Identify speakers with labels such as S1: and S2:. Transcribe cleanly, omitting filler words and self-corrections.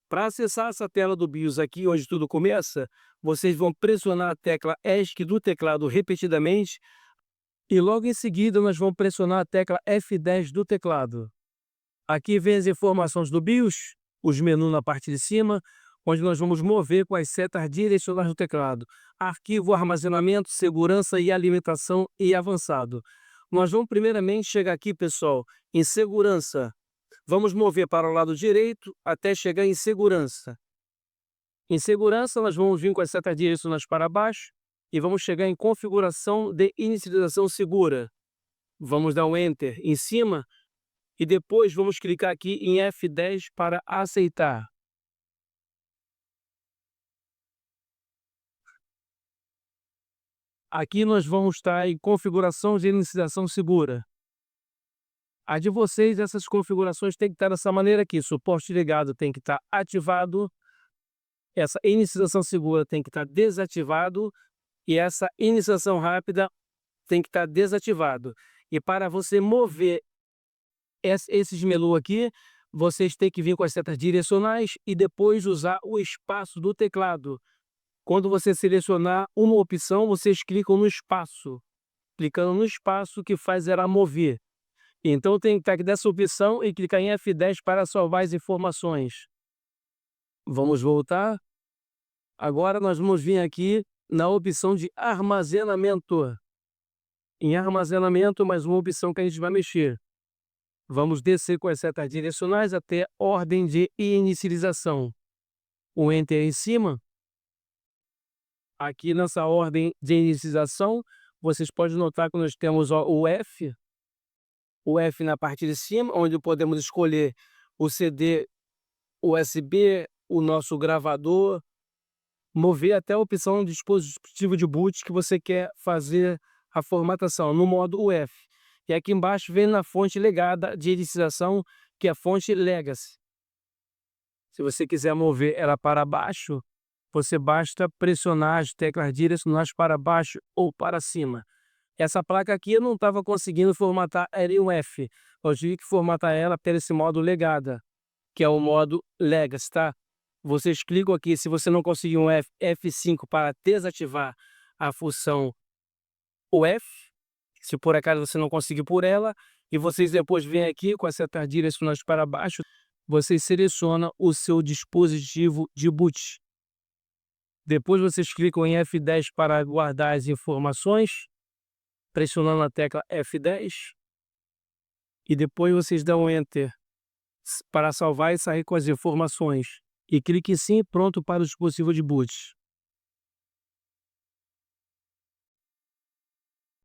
S1: Para acessar essa tela do BIOS aqui, onde tudo começa, vocês vão pressionar a tecla ESC do teclado repetidamente e logo em seguida nós vamos pressionar a tecla F10 do teclado. Aqui vem as informações do BIOS, os menus na parte de cima, onde nós vamos mover com as setas direcionais do teclado. Arquivo, armazenamento, segurança e alimentação e avançado. Nós vamos primeiramente chegar aqui, pessoal, em segurança. Vamos mover para o lado direito até chegar em segurança. Em segurança, nós vamos vir com as setas direcionais para baixo e vamos chegar em configuração de inicialização segura. Vamos dar um Enter em cima e depois vamos clicar aqui em F10 para aceitar. Aqui nós vamos estar em configuração de inicialização segura. A de vocês, essas configurações tem que estar dessa maneira aqui. Suporte ligado tem que estar ativado. Essa inicialização segura tem que estar desativado. E essa inicialização rápida tem que estar desativado. E para você mover esses menus aqui, vocês têm que vir com as setas direcionais e depois usar o espaço do teclado. Quando você selecionar uma opção, vocês clicam no espaço. Clicando no espaço, o que faz era mover. Então tem que estar aqui dessa opção e clicar em F10 para salvar as informações. Vamos voltar. Agora nós vamos vir aqui na opção de armazenamento. Em armazenamento, mais uma opção que a gente vai mexer. Vamos descer com as setas direcionais até ordem de inicialização. O Enter em cima. Aqui nessa ordem de inicialização, vocês podem notar que nós temos o F na parte de cima, onde podemos escolher o CD USB, o nosso gravador, mover até a opção de dispositivo de boot que você quer fazer a formatação, no modo UF. E aqui embaixo vem na fonte legada de inicialização, que é a fonte Legacy. Se você quiser mover ela para baixo, você basta pressionar as teclas direcionais para baixo ou para cima. Essa placa aqui eu não estava conseguindo formatar ela em UF. Eu tive que formatar ela pelo esse modo legada, que é o modo Legacy, tá? Vocês clicam aqui, se você não conseguir um F5 para desativar a função UF, se por acaso você não conseguir por ela, e vocês depois vêm aqui com as setas direcionais para baixo, vocês selecionam o seu dispositivo de boot. Depois vocês clicam em F10 para guardar as informações, pressionando a tecla F10, e depois vocês dão Enter para salvar e sair com as informações. E clique em sim, pronto para o dispositivo de boot.